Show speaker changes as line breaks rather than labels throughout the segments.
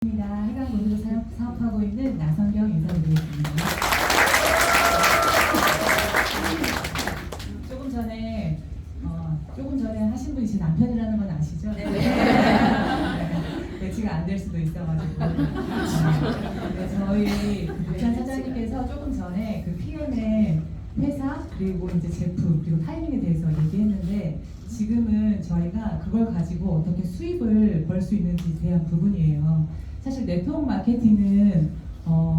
해당 모듈로 사업하고 있는 나선경 인사드리겠습니다. 조금 전에 하신 분이 제 남편이라는 건 아시죠? 네. 매치가 안 될 수도 있어가지고. 네, 저희 부산 사장님께서 조금 전에 그 PM의 회사 그리고 이제 제품 그리고 타이밍에 대해서 얘기했는데 지금은 저희가 그걸 가지고 어떻게 수입을 벌 수 있는지에 대한 부분이에요. 사실 네트워크 마케팅은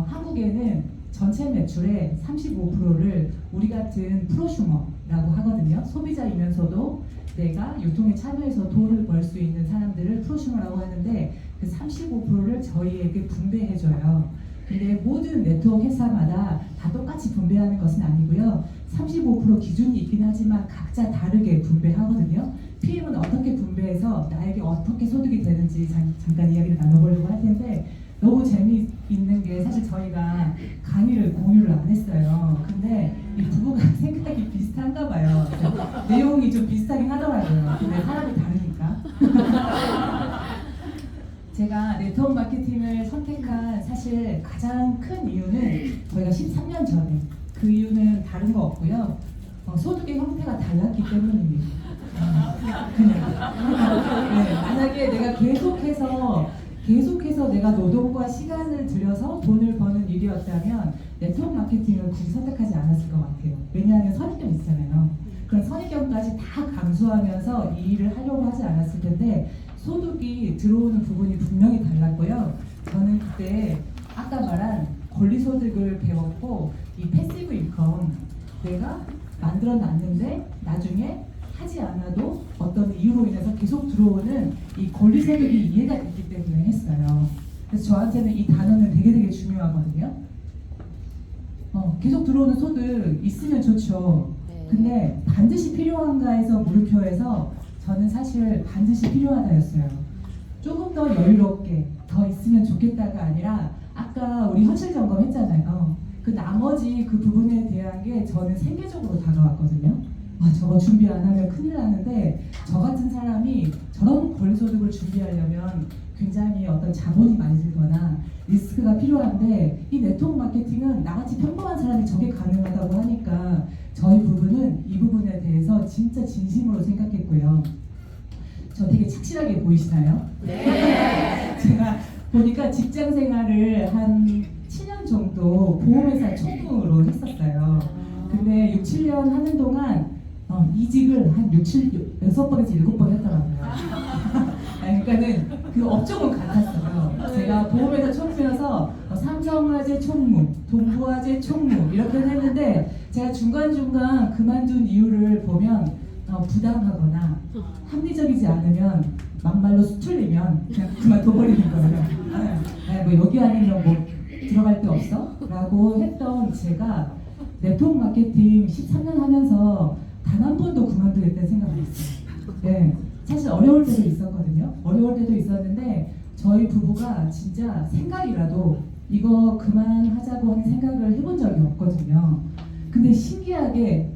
한국에는 전체 매출의 35%를 우리 같은 프로슈머라고 하거든요. 소비자이면서도 내가 유통에 참여해서 돈을 벌 수 있는 사람들을 프로슈머라고 하는데 그 35%를 저희에게 분배해줘요. 근데 모든 네트워크 회사마다 다 똑같이 분배하는 것은 아니고요. 35% 기준이 있긴 하지만 각자 다르게 분배하거든요. PM은 어떻게 분배해서 나에게 어떻게 소득이 되는지 잠깐 이야기를 나눠보려고 할 텐데 너무 재미있는 게 사실 저희가 강의를 공유를 안 했어요. 근데 이 부부가 생각이 비슷한가 봐요. 내용이 좀 비슷하긴 하더라고요. 근데 사람이 다르니까. 제가 네트워크 마케팅을 선택한 사실 가장 큰 이유는 저희가 13년 전에 그 이유는 다른 거 없고요. 소득의 형태가 달랐기 때문입니다. 그냥 네, 만약에 내가 계속해서 내가 노동과 시간을 들여서 돈을 버는 일이었다면 네트워크 마케팅을 굳이 선택하지 않았을 것 같아요. 왜냐하면 선입견이 있잖아요. 그런 선입견까지 다 감수하면서 이 일을 하려고 하지 않았을 텐데 소득이 들어오는 부분이 분명히 달랐고요. 저는 그때 아까 말한 권리소득을 배웠고 이 패시브 인컴 내가 만들어 놨는데 나중에 하지 않아도 어떤 이유로 인해서 계속 들어오는 이 권리소득이 이해가 됐기 때문에 했어요. 그래서 저한테는 이 단어는 되게 중요하거든요. 계속 들어오는 소득 있으면 좋죠. 근데 반드시 필요한가 해서 물음표에서 저는 사실 반드시 필요하다였어요. 조금 더 여유롭게 더 있으면 좋겠다가 아니라 아까 우리 현실 점검했잖아요. 그 나머지 그 부분에 대한 게 저는 생계적으로 다가왔거든요. 저거 준비 안 하면 큰일 나는데 저 같은 사람이 저런 권리소득을 준비하려면 굉장히 어떤 자본이 많이 들거나 리스크가 필요한데 이 네트워크 마케팅은 나같이 평범한 사람이 저게 가능하다고 하니까 저희 부부는 이 부분에 대해서 진짜 진심으로 생각했고요. 저 되게 착실하게 보이시나요? 네. 제가 보니까 직장 생활을 한 7년 정도 보험회사 총무로 했었어요. 근데 6, 7년 하는 동안 이직을 한 6, 6번에서 7번 했더라고요. 그러니까는 그 업종은 같았어요. 제가 보험회사 총무여서 삼성화재 총무, 동부화재 총무 이렇게 했는데 제가 중간중간 그만둔 이유를 보면 부당하거나 합리적이지 않으면 막말로 수틀리면 그냥 그만둬버리는 거예요. 뭐 여기 아니면 뭐 들어갈 데 없어? 라고 했던 제가 네트워크 마케팅 13년 하면서 단 한 번도 그만두겠다는 생각을 했어요. 네, 사실 어려울 때도 있었거든요. 어려울 때도 있었는데 저희 부부가 진짜 생각이라도 이거 그만하자고 하는 생각을 해본 적이 없거든요. 근데 신기하게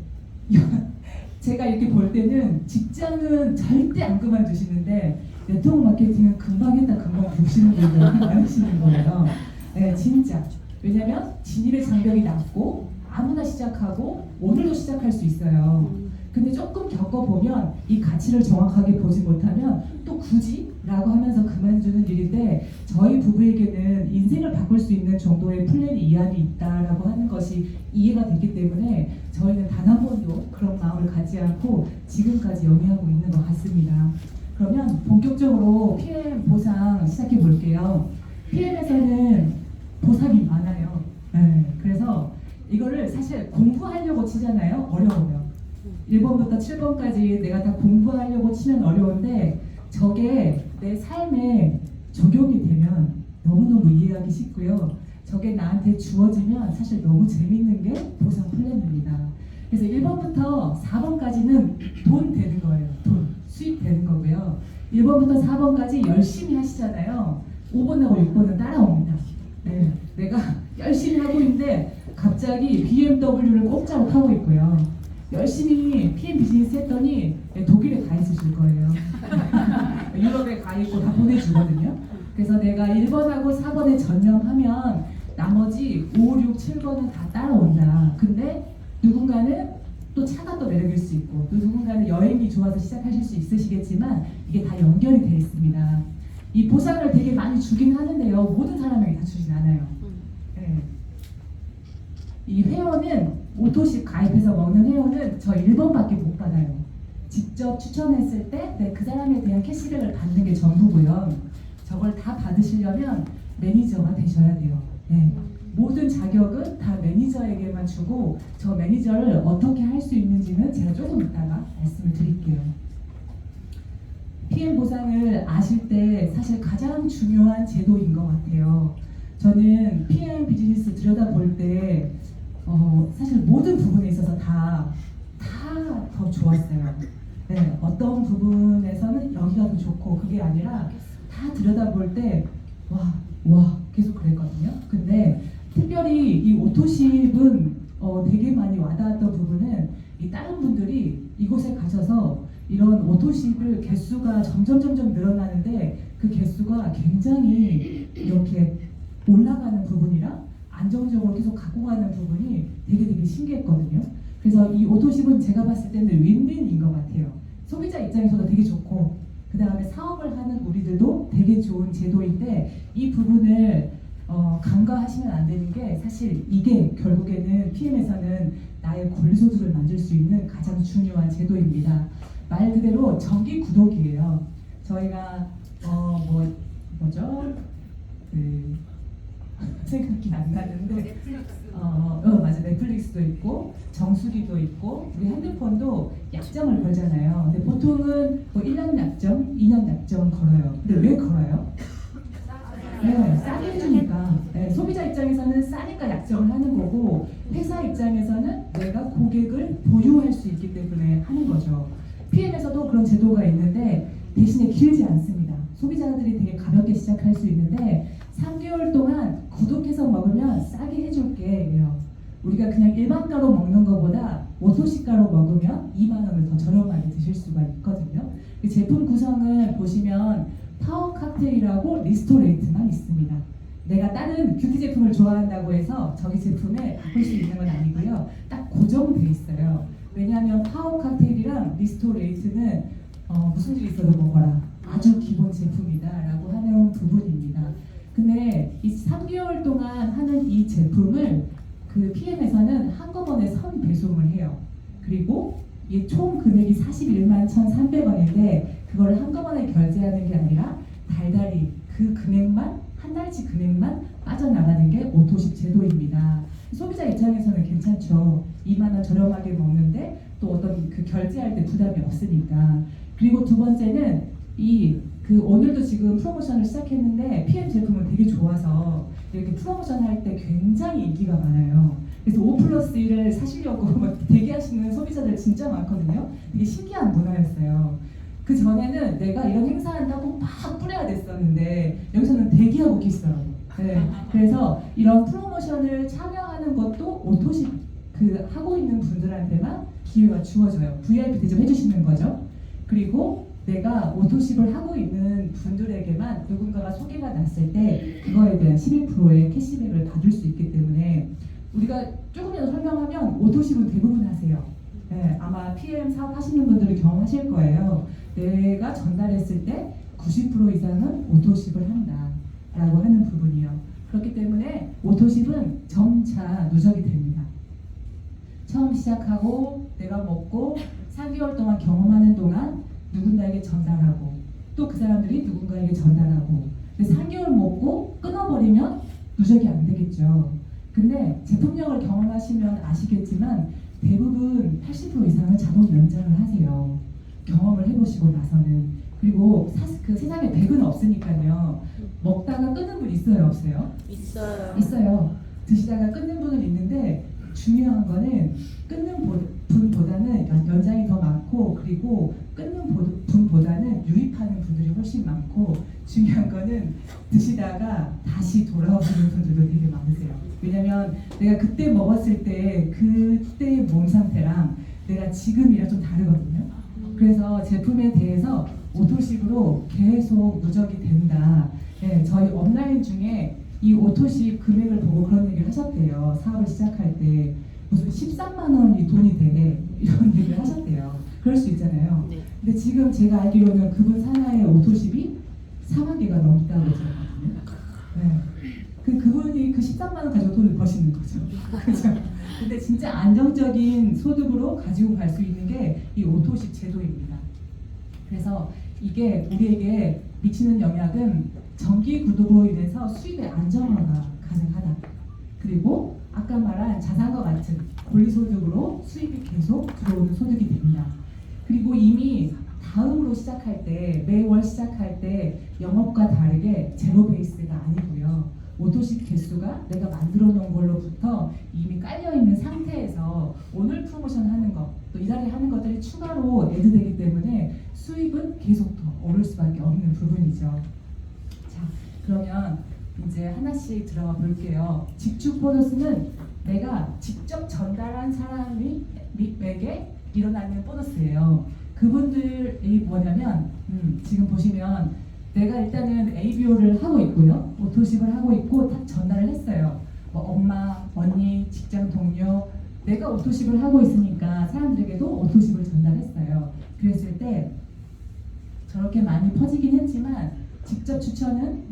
제가 이렇게 볼 때는 직장은 절대 안 그만두시는데 네트워크 마케팅은 금방 했다 금방 보시는 분들 많으시는 거예요. 네, 진짜. 왜냐면 진입의 장벽이 낮고 아무나 시작하고 오늘도 시작할 수 있어요. 근데 조금 겪어보면 이 가치를 정확하게 보지 못하면 또 굳이? 라고 하면서 그만두는 일인데 저희 부부에게는 인생을 바꿀 수 있는 정도의 플랜이 이 안에 있다라고 하는 것이 이해가 됐기 때문에 저희는 단 한 번도 그런 마음을 갖지 않고 지금까지 영위하고 있는 것 같습니다. 그러면 본격적으로 PM 보상 시작해 볼게요. PM에서는 보상이 많아요. 네, 그래서 이거를 사실 공부하려고 치잖아요. 어려워요. 1번부터 7번까지 내가 다 공부하려고 치면 어려운데 저게 내 삶에 적용이 되면 너무너무 이해하기 쉽고요. 저게 나한테 주어지면 사실 너무 재밌는 게 보상 플랜입니다. 그래서 1번부터 4번까지는 돈 되는 거예요. 돈, 수입 되는 거고요. 1번부터 4번까지 열심히 하시잖아요. 5번하고 6번은 따라옵니다. 네, 내가 열심히 하고 있는데 갑자기 BMW를 공짜로 타고 있고요. 열심히 PM 비즈니스 했더니 독일에 가 있으실 거예요. 유럽에 가 있고 다 보내주거든요. 그래서 내가 1번하고 4번에 전념하면 나머지 5, 6, 7번은 다 따라온다. 근데 누군가는 또 차가 또 매력일 수 있고 또 누군가는 여행이 좋아서 시작하실 수 있으시겠지만 이게 다 연결이 되어 있습니다. 이 보상을 되게 많이 주긴 하는데요. 모든 사람에게 다 주진 않아요. 네. 이 회원은 오토십 가입해서 먹는 회원은 저 1번밖에 못 받아요. 직접 추천했을 때 그 사람에 대한 캐시백을 받는 게 전부고요. 저걸 다 받으시려면 매니저가 되셔야 돼요. 네. 모든 자격은 다 매니저에게만 주고 저 매니저를 어떻게 할 수 있는지는 제가 조금 이따가 말씀을 드릴게요. PM 보상을 아실 때 사실 가장 중요한 제도인 것 같아요. 저는 PM 비즈니스 들여다볼 때 사실 모든 부분에 있어서 다 더 좋았어요. 네, 어떤 부분에서는 여기가 더 좋고 그게 아니라 다 들여다볼 때 와 계속 그랬거든요. 근데 특별히 이 오토십은 되게 많이 와닿았던 부분은 이 다른 분들이 이곳에 가셔서 이런 오토십을 개수가 점점 늘어나는데 그 개수가 굉장히 이렇게 올라가는 부분이랑 안정적으로 계속 갖고 가는 부분이 되게 신기했거든요. 그래서 이 오토십은 제가 봤을 때는 윈윈인 것 같아요. 소비자 입장에서도 되게 좋고 그 다음에 사업을 하는 우리들도 되게 좋은 제도인데 이 부분을 간과하시면 안 되는 게 사실 이게 결국에는 PM에서는 나의 권리소득을 만들 수 있는 가장 중요한 제도입니다. 말 그대로 정기 구독이에요. 저희가 뭐죠? 생각이 안 나는데 맞아, 넷플릭스도 있고 정수리도 있고 우리 핸드폰도 약정을 걸잖아요. 근데 보통은 뭐 1년 약정, 2년 약정 걸어요. 근데 왜 걸어요? 네, 싸게 해주니까. 네, 소비자 입장에서는 싸니까 약정을 하는 거고 회사 입장에서는 내가 고객을 보유할 수 있기 때문에 하는 거죠. PM에서도 그런 제도가 있는데 대신에 길지 않습니다. 소비자들이 되게 가볍게 시작할 수 있는데 3개월 동안 구독해서 먹으면 싸게 해줄게요. 우리가 그냥 일반가로 먹는 것보다 오토시가로 먹으면 2만 원을 더 저렴하게 드실 수가 있거든요. 그 제품 구성을 보시면 파워 칵테일이라고 리스토레이트만 있습니다. 내가 다른 뷰티 제품을 좋아한다고 해서 저기 제품에 바꿀 수 있는 건 아니고요. 딱 고정돼 있어요. 왜냐하면 파워 칵테일이랑 리스토레이트는 무슨 일이 있어도 먹어라. 아주 기본 제품이다라고 하는 부분입니다. 근데 이 3개월 동안 하는 이 제품을 그 PM에서는 한꺼번에 선 배송을 해요. 그리고 이 총 금액이 41만 1,300원인데 그걸 한꺼번에 결제하는 게 아니라 달달이 그 금액만 한 달치 금액만 빠져나가는 게 오토십 제도입니다. 소비자 입장에서는 괜찮죠. 2만 원 저렴하게 먹는데 또 어떤 그 결제할 때 부담이 없으니까. 그리고 두 번째는 오늘도 지금 프로모션을 시작했는데 PM 제품은 되게 좋아서 이렇게 프로모션 할 때 굉장히 인기가 많아요. 그래서 5+1을 사시려고 대기하시는 소비자들 진짜 많거든요. 되게 신기한 문화였어요. 그 전에는 내가 이런 행사한다고 막 뿌려야 됐었는데 여기서는 대기하고 계시더라고요. 네. 그래서 이런 프로모션을 참여하는 것도 오토십 하고 있는 분들한테만 기회가 주어져요. VIP 대접 해주시는 거죠. 그리고 내가 오토십을 하고 있는 분들에게만 누군가가 소개가 났을 때 그거에 대한 12%의 캐시백을 받을 수 있기 때문에 우리가 조금이라도 설명하면 오토십은 대부분 하세요. 네, 아마 PM 사업 하시는 분들은 경험하실 거예요. 내가 전달했을 때 90% 이상은 오토십을 한다라고 하는 부분이요. 그렇기 때문에 오토십은 점차 누적이 됩니다. 처음 시작하고 내가 먹고 4개월 동안 경험하는 동안 누군가에게 전달하고 또 그 사람들이 누군가에게 전달하고 근데 3개월 먹고 끊어버리면 누적이 안 되겠죠. 근데 제품력을 경험하시면 아시겠지만 대부분 80% 이상은 자동 연장을 하세요. 경험을 해보시고 나서는. 그리고 그 세상에 100은 없으니까요. 먹다가 끊는 분 있어요, 없어요? 있어요. 드시다가 끊는 분은 있는데 중요한 거는 끊는 분보다는 연장이 더 많고 그리고 끊는 분보다는 유입하는 분들이 훨씬 많고 중요한 거는 드시다가 다시 돌아오시는 분들도 되게 많으세요. 왜냐면 내가 그때 먹었을 때 그때의 몸 상태랑 내가 지금이랑 좀 다르거든요. 그래서 제품에 대해서 오토식으로 계속 누적이 된다. 네, 저희 업라인 중에 이 오토십 금액을 보고 그런 얘기를 하셨대요. 사업을 시작할 때 무슨 13만 원이 돈이 돼 이런 얘기를 하셨대요. 그럴 수 있잖아요.
네.
근데 지금 제가 알기로는 그분 산하의 오토십이 4만 개가 넘다고 그러거든요. 네. 그분이 그 13만 원 가지고 돈을 버시는 거죠. 그죠? 근데 진짜 안정적인 소득으로 가지고 갈 수 있는 게 이 오토십 제도입니다. 그래서 이게 우리에게 미치는 영향은 정기 구독으로 인해서 수입의 안정화가 가능하다. 그리고 아까 말한 자산과 같은 권리소득으로 수입이 계속 들어오는 소득이 됩니다. 그리고 이미 다음으로 시작할 때, 매월 시작할 때 영업과 다르게 제로 베이스가 아니고요. 오토십 개수가 내가 만들어 놓은 걸로부터 이미 깔려있는 상태에서 오늘 프로모션 하는 것, 또 이 자리에 하는 것들이 추가로 애드되기 때문에 수입은 계속 더 오를 수밖에 없는 부분이죠. 자, 그러면 이제 하나씩 들어가 볼게요. 직축 보너스는 내가 직접 전달한 사람에게 일어나는 보너스예요. 그분들이 뭐냐면 지금 보시면 내가 일단은 ABO를 하고 있고요. 오토십을 하고 있고 딱 전달을 했어요. 뭐 엄마, 언니, 직장 동료 내가 오토십을 하고 있으니까 사람들에게도 오토십을 전달했어요. 그랬을 때 저렇게 많이 퍼지긴 했지만 직접 추천은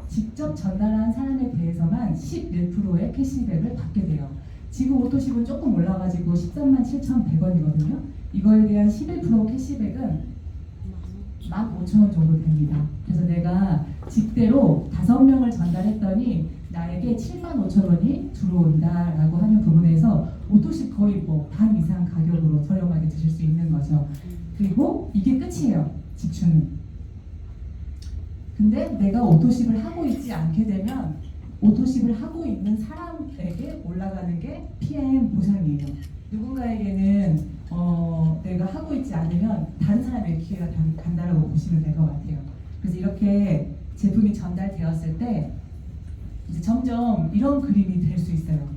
직접 전달한 사람에 대해서만 11%의 캐시백을 받게 돼요. 지금 오토십은 조금 올라가지고 137,100원이거든요. 이거에 대한 11% 캐시백은 15,000원 정도 됩니다. 그래서 내가 직대로 5명을 전달했더니 나에게 75,000원이 들어온다라고 하는 부분에서 오토십 거의 뭐 반 이상 가격으로 저렴하게 드실 수 있는 거죠. 그리고 이게 끝이에요. 직추는. 근데 내가 오토십을 하고 있지 않게 되면 오토십을 하고 있는 사람에게 올라가는 게 PM 보상이에요. 누군가에게는 내가 하고 있지 않으면 다른 사람에게 기회가 간다라고 보시면 될 것 같아요. 그래서 이렇게 제품이 전달되었을 때 이제 점점 이런 그림이 될 수 있어요.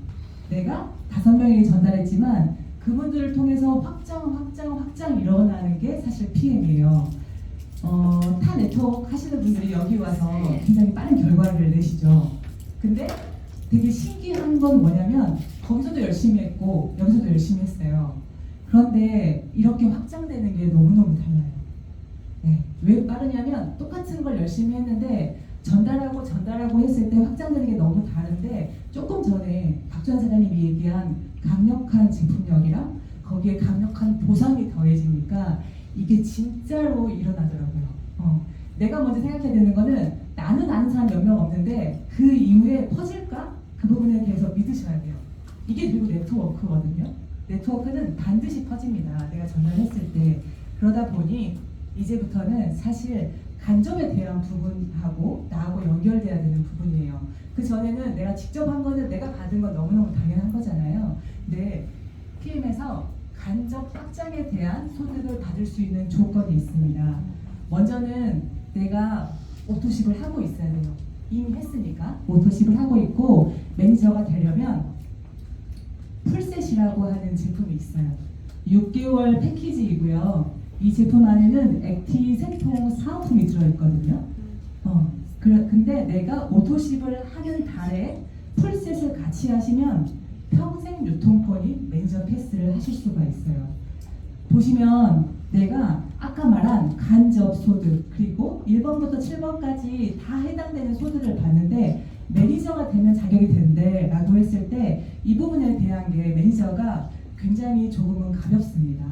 내가 5명에게 전달했지만 그분들을 통해서 확장 일어나는 게 사실 PM이에요. 타 네트워크 하시는 분들이 여기 와서 굉장히 빠른 결과를 내시죠. 근데 되게 신기한 건 뭐냐면 거기서도 열심히 했고 여기서도 열심히 했어요. 그런데 이렇게 확장되는 게 너무너무 달라요. 네. 왜 빠르냐면 똑같은 걸 열심히 했는데 전달하고 했을 때 확장되는 게 너무 다른데 조금 전에 박주환 사장님이 얘기한 강력한 제품력이랑 거기에 강력한 보상이 더해지니까 이게 진짜로 일어나더라고요. 내가 먼저 생각해야 되는 거는 나는 아는 사람 몇 명 없는데 그 이후에 퍼질까? 그 부분에 대해서 믿으셔야 돼요. 이게 그리고 네트워크거든요. 네트워크는 반드시 퍼집니다. 내가 전달했을 때. 그러다 보니 이제부터는 사실 간접에 대한 부분하고 나하고 연결돼야 되는 부분이에요. 그 전에는 내가 직접 한 거는 내가 받은 건 너무너무 당연한 거잖아요. 근데 PM에서 간접 확장에 대한 소득을 받을 수 있는 조건이 있습니다. 먼저는 내가 오토십을 하고 있어야 돼요. 이미 했으니까 오토십을 하고 있고 매니저가 되려면 풀셋이라고 하는 제품이 있어요. 6개월 패키지이고요. 이 제품 안에는 액티, 생통, 사은품이 들어있거든요. 근데 내가 오토십을 하는 달에 풀셋을 같이 하시면 평생 유통권이 매니저 패스를 하실 수가 있어요. 보시면 내가 아까 말한 간접 소득 그리고 1번부터 7번까지 다 해당되는 소득을 봤는데 매니저가 되면 자격이 된대 라고 했을 때 이 부분에 대한 게 매니저가 굉장히 조금은 가볍습니다.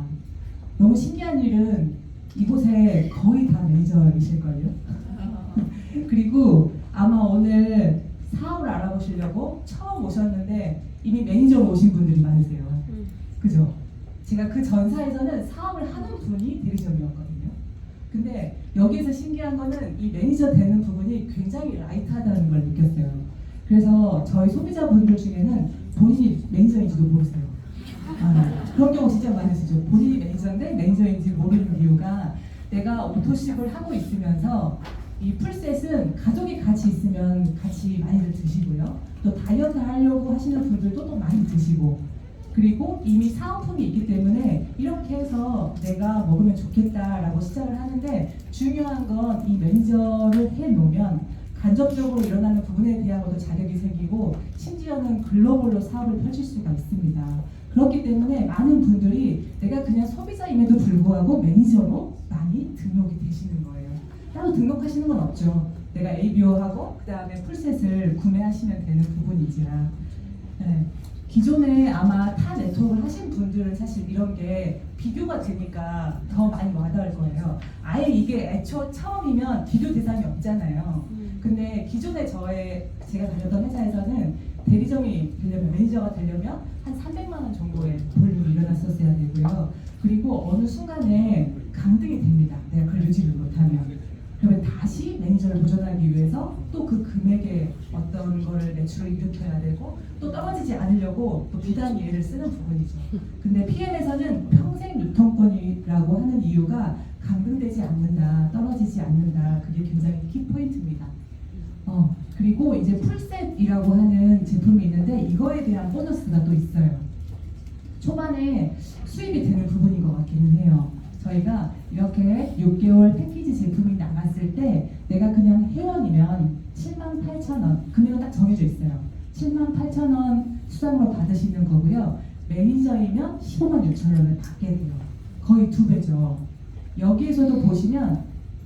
너무 신기한 일은 이곳에 거의 다 매니저이실걸요. 그리고 아마 오늘 사업을 알아보시려고 처음 오셨는데 이미 매니저로 오신 분들이 많으세요. 그죠? 제가 그 전사에서는 사업을 하는 분이 대리점이었거든요. 근데 여기에서 신기한 거는 이 매니저 되는 부분이 굉장히 라이트하다는 걸 느꼈어요. 그래서 저희 소비자분들 중에는 본인이 매니저인지도 모르세요. 그런 경우 진짜 많으시죠. 본인이 매니저인데 매니저인지 모르는 이유가 내가 오토십을 하고 있으면서 이 풀셋은 가족이 같이 있으면 같이 많이들 드시고요. 또 다이어트 하려고 하시는 분들도 또 많이 드시고 그리고 이미 사은품이 있기 때문에 이렇게 해서 내가 먹으면 좋겠다라고 시작을 하는데 중요한 건 이 매니저를 해놓으면 간접적으로 일어나는 부분에 대한 자격이 생기고 심지어는 글로벌로 사업을 펼칠 수가 있습니다. 그렇기 때문에 많은 분들이 내가 그냥 소비자임에도 불구하고 매니저로 많이 등록이 되시는 거예요. 따로 등록하시는 건 없죠. 내가 ABO하고 그 다음에 풀셋을 구매하시면 되는 부분이지라. 네. 기존에 아마 타 네트워크를 하신 분들은 사실 이런 게 비교가 되니까 더 많이 와닿을 거예요. 아예 이게 애초 처음이면 비교 대상이 없잖아요. 근데 기존에 제가 다녔던 회사에서는 대리점이 되려면, 매니저가 되려면 한 300만 원 정도의 볼륨이 일어났었어야 되고요. 그리고 어느 순간에 강등이 됩니다. 내가 그걸 유지를 못하면. 그러면 다시 매니저를 도전하기 위해서 또 그 금액의 어떤 거를 매출을 일으켜야 되고 또 떨어지지 않으려고 또 비단 예를 쓰는 부분이죠. 근데 PM에서는 평생 유통권이라고 하는 이유가 강등되지 않는다, 떨어지지 않는다. 그게 굉장히 키포인트입니다. 그리고 이제 풀셋이라고 하는 제품이 있는데 이거에 대한 보너스가 또 있어요. 초반에 수입이 되는 부분인 것 같기는 해요. 저희가 이렇게 6개월 패키지 제품이 나갔을 때 내가 그냥 회원이면 78,000원, 금액은 딱 정해져 있어요. 78,000원 수당으로 받으시는 거고요. 매니저이면 156,000원을 받게 돼요. 거의 2배죠. 여기에서도 보시면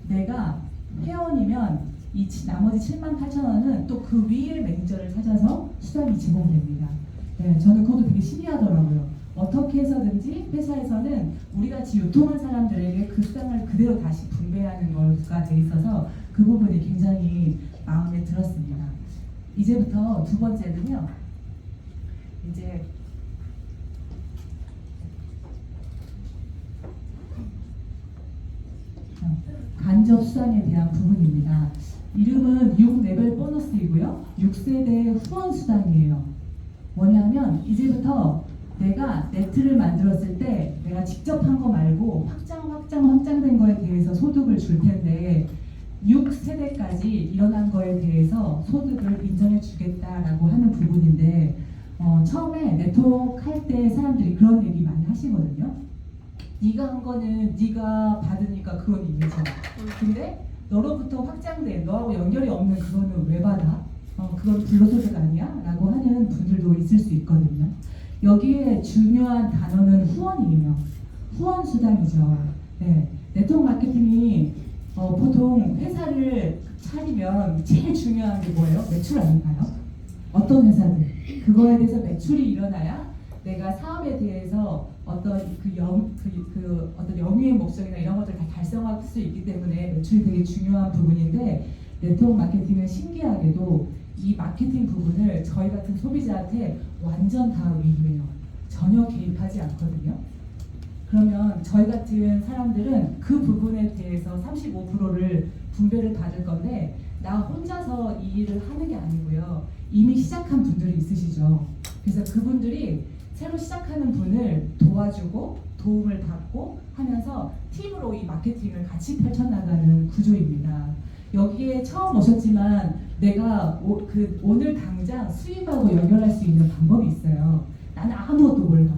내가 회원이면 이 나머지 78,000원은 또 그 위에 매니저를 찾아서 수당이 제공됩니다. 네, 저는 그것도 되게 신기하더라고요. 어떻게 해서든지 회사에서는 우리 같이 유통한 사람들에게 그 수당을 그대로 다시 분배하는 거가 돼 있어서 그 부분이 굉장히 마음에 들었습니다. 이제부터 두 번째는요. 이제 간접 수당에 대한 부분입니다. 이름은 6레벨 보너스이고요. 6세대 후원 수당이에요. 뭐냐면 이제부터 내가 네트를 만들었을 때 내가 직접 한 거 말고 확장된 거에 대해서 소득을 줄 텐데 6세대까지 일어난 거에 대해서 소득을 인정해 주겠다라고 하는 부분인데 처음에 네트워크 할 때 사람들이 그런 얘기 많이 하시거든요. 네가 한 거는 네가 받으니까 그건 이미죠. 근데 너로부터 확장된 너하고 연결이 없는 그거는 왜 받아? 그건 불로소득 아니야? 라고 하는 분들도 있을 수 있거든요. 여기에 중요한 단어는 후원이에요. 후원 수당이죠. 네. 네트워크 마케팅이 보통 회사를 차리면 제일 중요한 게 뭐예요? 매출 아닌가요? 어떤 회사들 그거에 대해서 매출이 일어나야 내가 사업에 대해서 어떤 어떤 영위의 목적이나 이런 것들을 다 달성할 수 있기 때문에 매출이 되게 중요한 부분인데 네트워크 마케팅은 신기하게도 이 마케팅 부분을 저희 같은 소비자한테 완전 다 위임해요. 전혀 개입하지 않거든요. 그러면 저희 같은 사람들은 그 부분에 대해서 35%를 분배를 받을 건데 나 혼자서 이 일을 하는 게 아니고요. 이미 시작한 분들이 있으시죠. 그래서 그분들이 새로 시작하는 분을 도와주고 도움을 받고 하면서 팀으로 이 마케팅을 같이 펼쳐나가는 구조입니다. 여기에 처음 오셨지만 내가 오늘 당장 수입하고 연결할 수 있는 방법이 있어요. 나는 아무것도 몰라.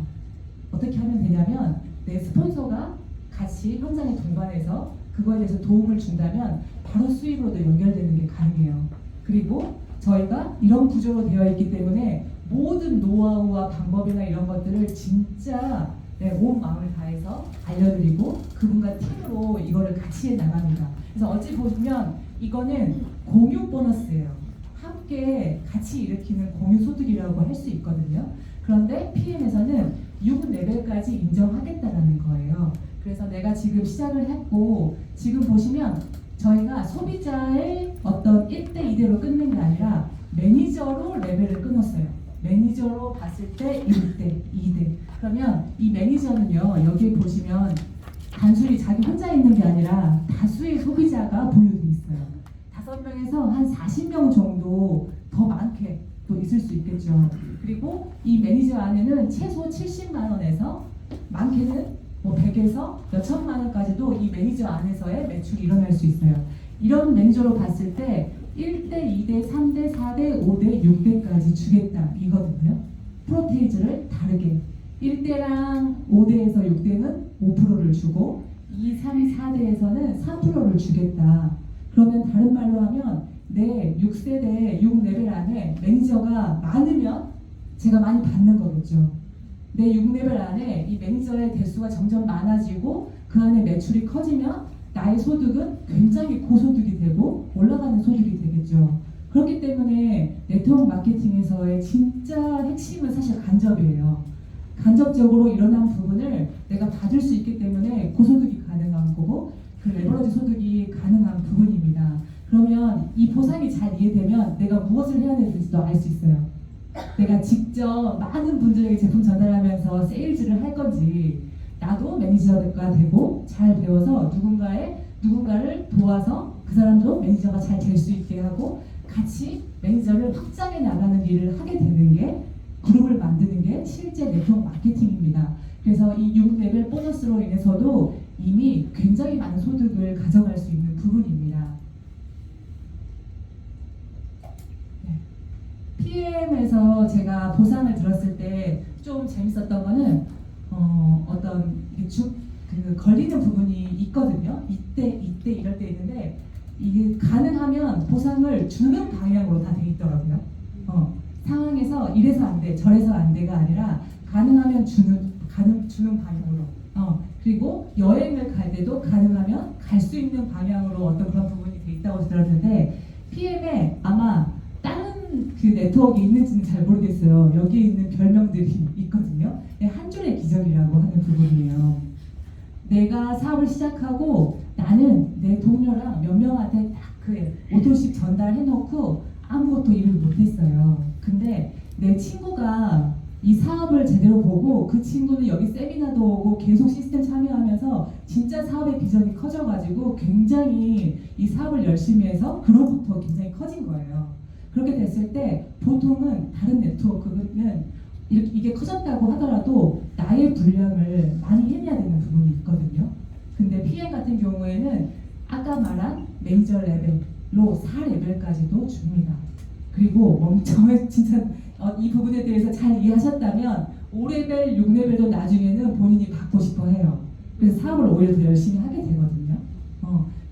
어떻게 하면 되냐면 내 스폰서가 같이 현장에 동반해서 그거에 대해서 도움을 준다면 바로 수입으로도 연결되는 게 가능해요. 그리고 저희가 이런 구조로 되어 있기 때문에 모든 노하우와 방법이나 이런 것들을 진짜 온 마음을 다해서 알려드리고 그분과 팀으로 이거를 같이 해 나갑니다. 그래서 어찌 보면 이거는 공유 보너스예요. 함께 같이 일으키는 공유 소득이라고 할 수 있거든요. 그런데 PM에서는 6레벨까지 인정하겠다라는 거예요. 그래서 내가 지금 시작을 했고 지금 보시면 저희가 소비자의 어떤 1대 2대로 끊는 게 아니라 매니저로 레벨을 끊었어요. 매니저로 봤을 때 1대, 2대. 그러면 이 매니저는요, 여기 보시면 단순히 자기 혼자 있는 게 아니라 다수의 소비자가 보유돼 있어요. 5명에서 한 40명 정도 더 많게 또 있을 수 있겠죠. 그리고 이 매니저 안에는 최소 70만 원에서 많게는 100에서 몇천만 원까지도 이 매니저 안에서의 매출이 일어날 수 있어요. 이런 매니저로 봤을 때 1대, 2대, 3대, 4대, 5대, 6대까지 주겠다 이거든요. 프로테이즈를 다르게 1대랑 5대에서 6대는 5%를 주고 2, 3, 4대에서는 3%를 주겠다. 그러면 다른 말로 하면 내 6세대 6레벨 안에 매니저가 많으면 제가 많이 받는 거겠죠. 내 6레벨 안에 이 매니저의 대수가 점점 많아지고 그 안에 매출이 커지면 나의 소득은 굉장히 고소득이 되고 올라가는 소득이 되겠죠. 그렇기 때문에 네트워크 마케팅에서의 진짜 핵심은 사실 간접이에요. 간접적으로 일어난 부분을 내가 받을 수 있기 때문에 고소득이 가능한 거고 그 레버러지 소득이 가능한 부분입니다. 그러면 이 보상이 잘 이해되면 내가 무엇을 해야 되는지도 알 수 있어요. 내가 직접 많은 분들에게 제품 전달하면서 세일즈를 할 건지 나도 매니저가 되고 잘 배워서 누군가를 도와서 그 사람도 매니저가 잘 될 수 있게 하고 같이 매니저를 확장해 나가는 일을 하게 되는 게 그룹을 만드는 게 실제 네트워크 마케팅입니다. 그래서 이 6레벨 보너스로 인해서도 이미 굉장히 많은 소득을 가져갈 수 있는 부분입니다. PM에서 제가 보상을 들었을 때 좀 재밌었던 거는 어떤 그 걸리는 부분이 있거든요. 이때 이럴 때 있는데 이게 가능하면 보상을 주는 방향으로 다 돼 있더라고요. 상황에서 이래서 안 돼, 저래서 안 돼가 아니라 가능하면 주는 방향으로. 그리고 여행을 갈 때도 가능하면 갈 수 있는 방향으로 어떤 그런 부분이 돼 있다고 들었는데 PM에 아마 다른 그 네트워크가 있는지는 잘 모르겠어요. 여기에 있는 별명들이 있거든요. 한 줄의 기적이라고 하는 부분이에요. 내가 사업을 시작하고 나는 내 동료랑 몇 명한테 딱 그 오토십 전달해놓고 아무것도 일을 못했어요. 근데 내 친구가 이 사업을 제대로 보고 그 친구는 여기 세미나도 오고 계속 시스템 참여하면서 진짜 사업의 비전이 커져가지고 굉장히 이 사업을 열심히 해서 그로부터 굉장히 커진 거예요. 그렇게 됐을 때 보통은 다른 네트워크는 이게 커졌다고 하더라도 나의 분량을 많이 해내야 되는 부분이 있거든요. 근데 PM 같은 경우에는 아까 말한 매니저 레벨로 4레벨까지도 줍니다. 그리고 진짜 이 부분에 대해서 잘 이해하셨다면 5레벨, 6레벨도 나중에는 본인이 받고 싶어 해요. 그래서 사업을 오히려 더 열심히 하게 되거든요.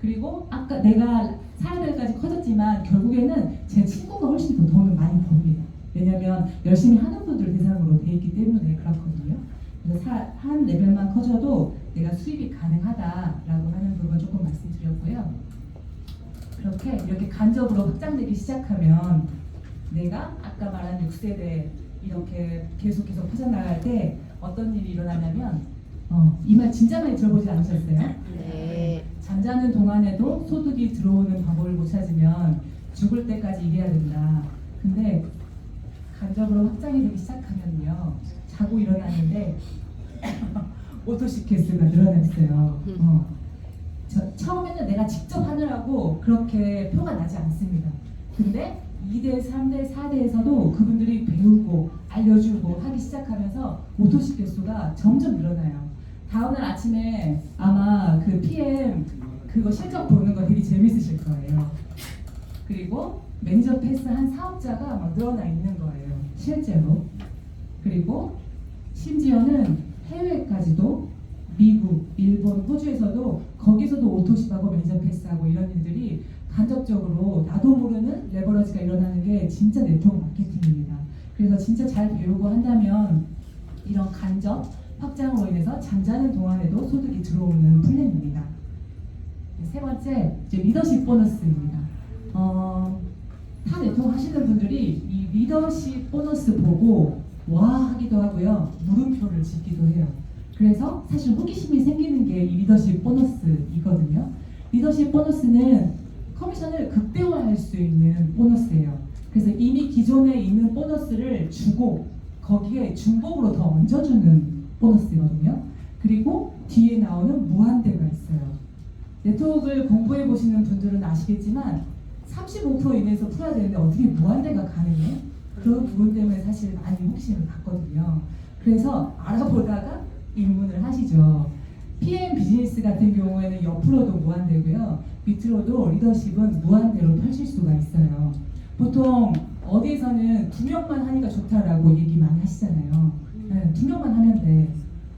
그리고 아까 내가 4레벨까지 커졌지만 결국에는 제 친구가 훨씬 더 돈을 많이 법니다. 왜냐면 열심히 하는 분들 대상으로 돼 있기 때문에 그렇거든요. 그래서 한 레벨만 커져도 내가 수입이 가능하다라고 하는 부분 조금 말씀드렸고요. 이렇게 간접으로 확장되기 시작하면 내가 아까 말한 6세대 이렇게 계속 퍼져나갈 때 어떤 일이 일어나냐면 이 말 진짜 많이 들어보지 않으셨어요?
네.
잠자는 동안에도 소득이 들어오는 방법을 못 찾으면 죽을 때까지 일해야 된다. 근데 간접으로 확장이 되기 시작하면요. 자고 일어나는데 오토식 개수가 늘어났어요. 처음에는 내가 직접 하느라고 그렇게 표가 나지 않습니다. 근데 2대, 3대, 4대에서도 그분들이 배우고 알려주고 하기 시작하면서 오토식 개수가 점점 늘어나요. 다음날 아침에 아마 그 PM 그거 실적 보는 거 되게 재밌으실 거예요. 그리고 매니저 패스한 사업자가 막 늘어나 있는 거예요. 실제로. 그리고 심지어는 해외까지도 미국, 일본, 호주에서도 거기서도 오토십하고 매니저 패스하고 이런 일들이 간접적으로 나도 모르는 레버러지가 일어나는 게 진짜 네트워크 마케팅입니다. 그래서 진짜 잘 배우고 한다면 이런 간접 확장으로 인해서 잠자는 동안에도 소득이 들어오는 플랜입니다. 세 번째, 이제 리더십 보너스입니다. 타 네트워크 하시는 분들이 이 리더십 보너스 보고 와 하기도 하고요. 물음표를 짓기도 해요. 그래서 사실 호기심이 생기는 게 이 리더십 보너스이거든요. 리더십 보너스는 커미션을 극대화할 수 있는 보너스예요. 그래서 이미 기존에 있는 보너스를 주고 거기에 중복으로 더 얹어주는 보너스거든요. 그리고 뒤에 나오는 무한대가 있어요. 네트워크를 공부해 보시는 분들은 아시겠지만 35% 이내에서 풀어야 되는데 어떻게 무한대가 가능해? 그 부분 때문에 사실 많이 호기심을 갖거든요. 그래서 알아보다가 입문을 하시죠. PM 비즈니스 같은 경우에는 옆으로도 무한대고요. 밑으로도 리더십은 무한대로 펼칠 수가 있어요. 보통 어디에서는 2명만 하니까 좋다라고 얘기 많이 하시잖아요. 네, 2명만 하면 돼.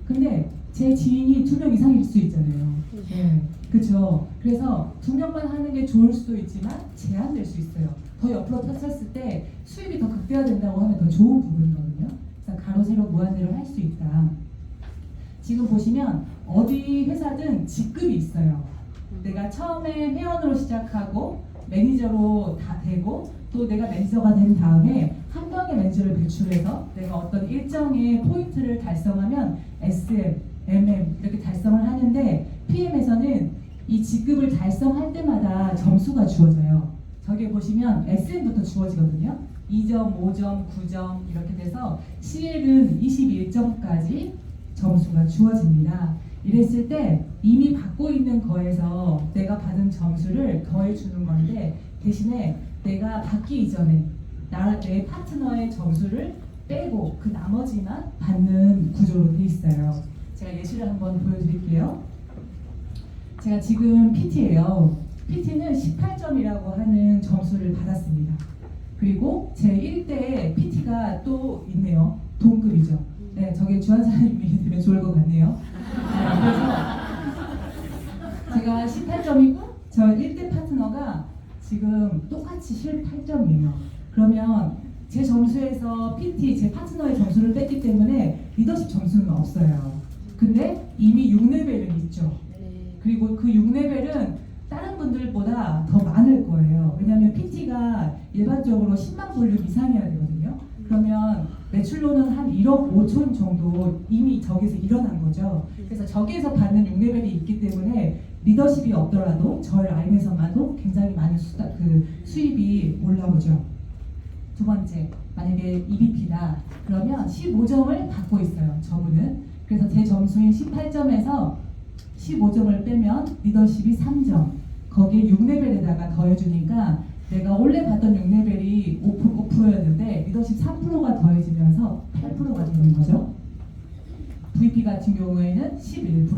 근데 제 지인이 2명 이상일 수 있잖아요. 네. 그렇죠. 그래서 2명만 하는 게 좋을 수도 있지만 제한될 수 있어요. 더 옆으로 펼쳤을 때 수입이 더 극대화된다고 하면 더 좋은 부분이거든요. 그래서 가로 세로 무한대로 할 수 있다. 지금 보시면 어디 회사든 직급이 있어요. 내가 처음에 회원으로 시작하고 매니저로 다 되고 또 내가 매니저가 된 다음에 한 명의 매니저를 배출해서 내가 어떤 일정의 포인트를 달성하면 SM, MM 이렇게 달성을 하는데 PM에서는 이 직급을 달성할 때마다 점수가 주어져요. 저기 보시면 SM부터 주어지거든요. 2점, 5점, 9점 이렇게 돼서 CL은 21점까지 점수가 주어집니다. 이랬을 때 이미 받고 있는 거에서 내가 받은 점수를 더해주는 건데 대신에 내가 받기 이전에 내 파트너의 점수를 빼고 그 나머지만 받는 구조로 돼 있어요. 제가 예시를 한번 보여드릴게요. 제가 지금 PT예요. PT는 18점이라고 하는 점수를 받았습니다. 그리고 제 1대에 PT가 또 있네요. 동급이죠. 네, 저게 주한사님이 되면 좋을 것 같네요. 그래서 제가 18점이고 저 1대 파트너가 지금 똑같이 18점이에요. 그러면 제 점수에서 PT, 제 파트너의 점수를 뺐기 때문에 리더십 점수는 없어요. 근데 이미 6레벨은 있죠. 그리고 그 6레벨은 다른 분들보다 더 많을 거예요. 왜냐하면 PT가 일반적으로 10만 볼륨 이상이어야 되거든요. 그러면 매출로는 한 1억 5천 정도 이미 저기서 일어난 거죠. 그래서 저기에서 받는 6레벨이 있기 때문에 리더십이 없더라도 저 라인에서만도 굉장히 많은 수입이 올라오죠. 두 번째, 만약에 EVP다 그러면 15점을 받고 있어요. 저분은. 그래서 제 점수인 18점에서 15점을 빼면 리더십이 3점, 거기에 6레벨에다가 더해주니까 내가 원래 받던 6레벨이 5%였는데 리더십 3%가 더해지면서 8%가 되는 거죠. VP 같은 경우에는 11%.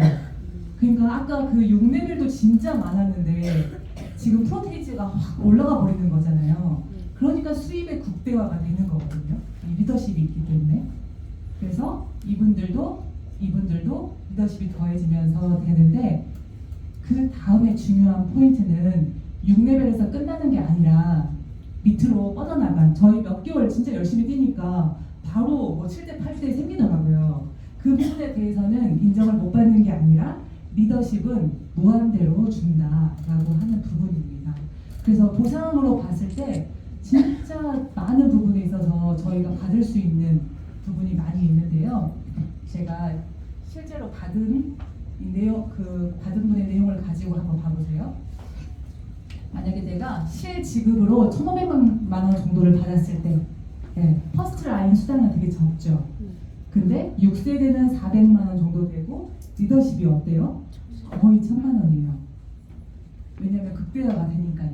그러니까 아까 그 6레벨도 진짜 많았는데 지금 프로테이지가 확 올라가 버리는 거잖아요. 그러니까 수입의 국대화가 되는 거거든요. 이 리더십이 있기 때문에. 그래서 이분들도 리더십이 더해지면서 되는데 그 다음에 중요한 포인트는 6레벨에서 끝나는 게 아니라 밑으로 뻗어나간 저희 몇 개월 진짜 열심히 뛰니까 바로 뭐 7대 8대 생기더라고요. 그 부분에 대해서는 인정을 못 받는 게 아니라 리더십은 무한대로 준다라고 하는 부분입니다. 그래서 보상으로 봤을 때 진짜 많은 부분에 있어서 저희가 받을 수 있는 부분이 많이 있는데요. 제가 실제로 받은 받은 분의 내용을 가지고 한번 봐보세요. 만약에 내가 실지급으로 1,500만 원 정도를 받았을 때, 퍼스트 라인 수당은 되게 적죠. 근데 6세대는 400만 원 정도 되고 리더십이 어때요? 거의 1,000만 원이에요. 왜냐면 극대화가 되니까요.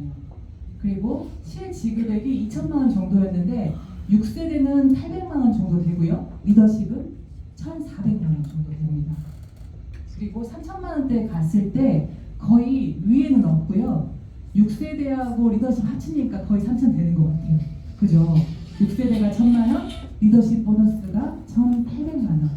그리고 실지급액이 2천만 원 정도였는데 6세대는 800만 원 정도 되고요. 리더십은 1,400만 원 정도 됩니다. 그리고 3천만 원대 갔을 때 거의 위에는 없고요. 6세대하고 리더십 합치니까 거의 3천 되는 것 같아요. 그죠? 6세대가 1,000만 원, 리더십 보너스가 1,800만 원.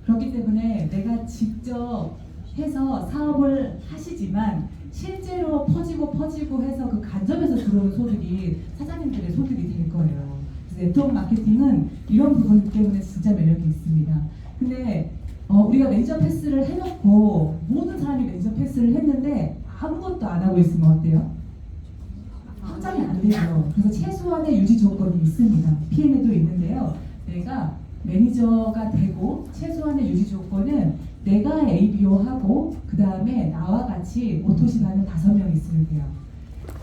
그렇기 때문에 내가 직접 해서 사업을 하시지만 실제로 퍼지고 해서 그 간접에서 들어오는 소득이 사장님들의 소득이 될 거예요. 그래서 네트워크 마케팅은 이런 부분 때문에 진짜 매력이 있습니다. 근데 우리가 매니저 패스를 해놓고 모든 사람이 매니저 패스를 했는데 아무것도 안 하고 있으면 어때요? 확장이 안 되죠. 그래서 최소한의 유지 조건이 있습니다. PM에도 있는데요. 내가 매니저가 되고 최소한의 유지 조건은 내가 ABO하고 그 다음에 나와 같이 오토십 하는 5명 있으면 돼요.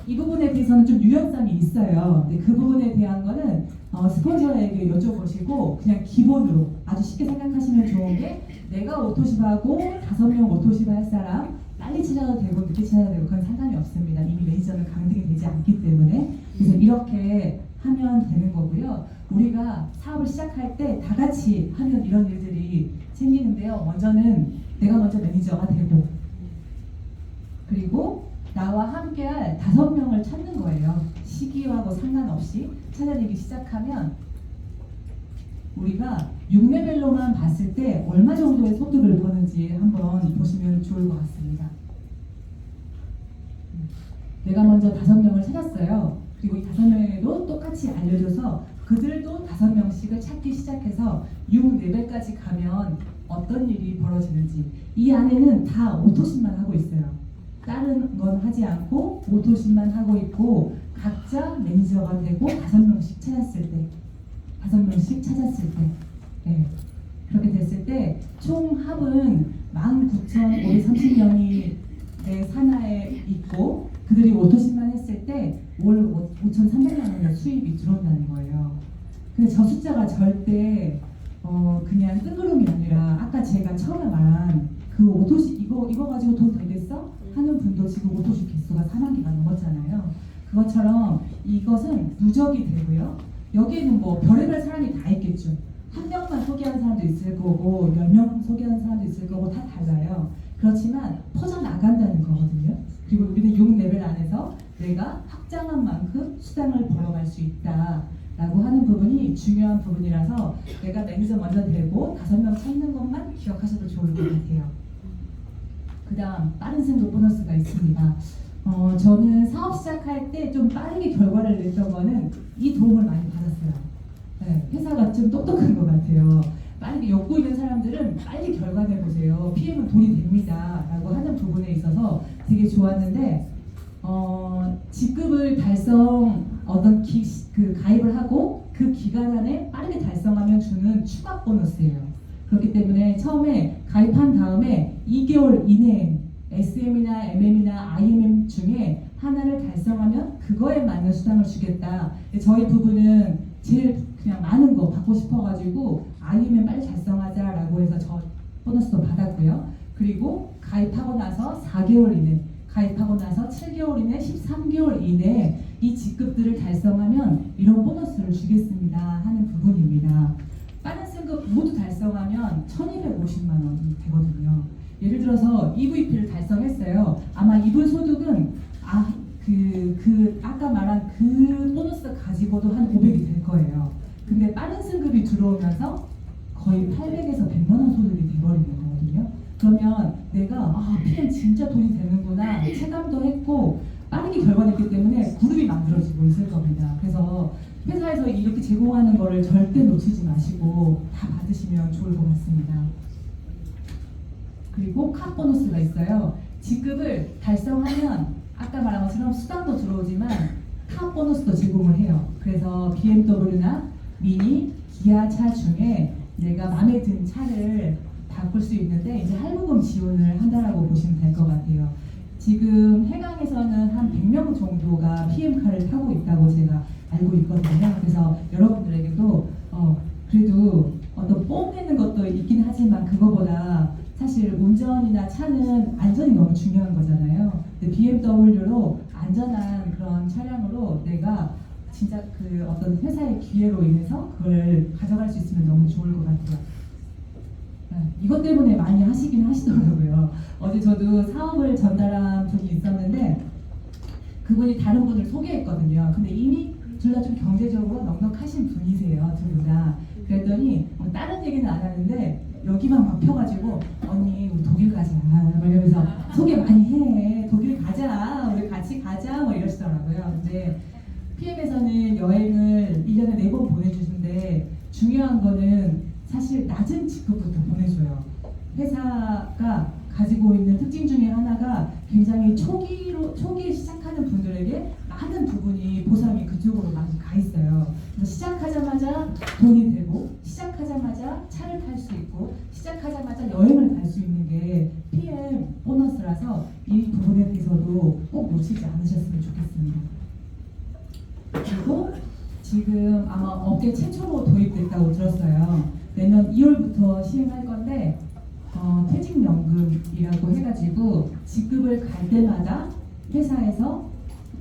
이 부분에 대해서는 좀 유연성이 있어요. 근데 그 부분에 대한 거는 스폰서에게 여쭤보시고 그냥 기본으로 아주 쉽게 생각하시면 좋은 게 내가 오토십하고 5명 오토십 할 사람 빨리 찾아도 되고 늦게 찾아도 되고 그건 상관이 없습니다. 이미 매니저는 강등이 되지 않기 때문에. 그래서 이렇게 하면 되는 거고요. 우리가 사업을 시작할 때 다 같이 하면 이런 일들이 생기는데요. 먼저는 내가 먼저 매니저가 되고 그리고 나와 함께할 5명을 찾는 거예요. 시기하고 상관없이 찾아내기 시작하면 우리가 6레벨로만 봤을 때 얼마 정도의 소득을 버는지 한번 보시면 좋을 것 같습니다. 내가 먼저 5명을 찾았어요. 그리고 이 5명에도 똑같이 알려줘서 그들도 5명씩을 찾기 시작해서 6레벨까지 가면 어떤 일이 벌어지는지 이 안에는 다 오토신만 하고 있어요. 다른 건 하지 않고 오토신만 하고 있고 각자 매니저가 되고 5명씩 찾았을 때 5명씩 찾았을 때 네. 그렇게 됐을 때 총 합은 19,530명이 내 산하에 있고 그들이 오토신만 했을 때 월 5,300만 원의 수입이 들어온다는 거예요. 근데 저 숫자가 절대 그냥 뜬구름이 아니라 아까 제가 처음에 말한 그 오토시 이거 가지고 돈 되겠어? 하는 분도 지금 오토시 개수가 4만 개가 넘었잖아요. 그것처럼 이것은 누적이 되고요. 여기에는 뭐 별의별 사람이 다 있겠죠. 한 명만 소개한 사람도 있을 거고 10명 소개한 사람도 있을 거고 다 달라요. 그렇지만 퍼져나간다는 거거든요. 그리고 우리는 6레벨 안에서 내가 확장한 만큼 수당을 벌어갈 수 있다 라고 하는 부분이 중요한 부분이라서 내가 매니저 먼저 되고 5명 찾는 것만 기억하셔도 좋을 것 같아요. 그 다음 빠른 승급 보너스가 있습니다. 저는 사업 시작할 때 좀 빠르게 결과를 냈던 거는 이 도움을 많이 받았어요. 네, 회사가 좀 똑똑한 것 같아요. 빠르게 욕구 있는 사람들은 빨리 결과 내보세요. PM은 돈이 됩니다. 라고 하는 부분에 있어서 되게 좋았는데 직급을 가입을 하고 그 기간 안에 빠르게 달성하면 주는 추가 보너스예요. 그렇기 때문에 처음에 가입한 다음에 2개월 이내에 SM이나 MM이나 IMM 중에 하나를 달성하면 그거에 맞는 수당을 주겠다. 저희 부부는 제일 그냥 많은 거 받고 싶어가지고 IMM 빨리 달성하자라고 해서 저 보너스도 받았고요. 그리고 가입하고 나서 4개월 이내, 가입하고 나서 7개월 이내, 13개월 이내에 이 직급들을 달성하면 이런 보너스를 주겠습니다 하는 부분입니다. 빠른 승급 모두 달성하면 1,250만 원이 되거든요. 예를 들어서 EVP를 달성했어요. 아마 이분 소득은 아까 말한 그 보너스 가지고도 한 500이 될 거예요. 근데 빠른 승급이 들어오면서 거의 800에서 100만 원 소득이 돼버리는 거거든요. 그러면 내가 PM 진짜 돈이 되는구나 체감도 했고 빠르게 결과냈기 때문에 그룹이 만들어지고 있을 겁니다. 그래서 회사에서 이렇게 제공하는 거를 절대 놓치지 마시고 다 받으시면 좋을 것 같습니다. 그리고 카 보너스가 있어요. 직급을 달성하면 아까 말한 것처럼 수당도 들어오지만 카 보너스도 제공을 해요. 그래서 BMW나 미니, 기아차 중에 내가 마음에 든 차를 바꿀 수 있는데 이제 할부금 지원을 한다라고 보시면 될 것 같아요. 지금 해강에서는 한 100명 정도가 PM카를 타고 있다고 제가 알고 있거든요. 그래서 여러분들에게도 그래도 어떤 뽐내는 것도 있긴 하지만 그거보다 사실 운전이나 차는 안전이 너무 중요한 거잖아요. 근데 BMW로 안전한 그런 차량으로 내가 진짜 그 어떤 회사의 기회로 인해서 그걸 가져갈 수 있으면 너무 좋을 것 같아요. 이것 때문에 많이 하시긴 하시더라고요. 어제 저도 사업을 전달한 분이 있었는데 그분이 다른 분을 소개했거든요. 근데 이미 둘 다 좀 경제적으로 넉넉하신 분이세요. 둘 다. 그랬더니 다른 얘기는 안 하는데 여기만 막 펴가지고 언니 우리 독일 가자 막 이러면서 소개 많이 해. 독일 가자. 우리 같이 가자. 뭐 이러시더라고요. 근데 PM에서는 여행을 1년에 4번 보내주는데 중요한 거는 사실 낮은 직급부터 보내줘요. 회사가 가지고 있는 특징 중에 하나가 굉장히 초기에 시작하는 분들에게 많은 부분이 보상이 그쪽으로 많이 가 있어요. 그래서 시작하자마자 돈이 되고 시작하자마자 차를 탈 수 있고 시작하자마자 여행을 갈 수 있는 게 PM 보너스라서 이 부분에 대해서도 꼭 놓치지 않으셨으면 좋겠습니다. 그리고 지금 아마 업계 최초로 도입됐다고 들었어요. 내년 2월부터 시행할 건데 퇴직연금이라고 해가지고 직급을 갈 때마다 회사에서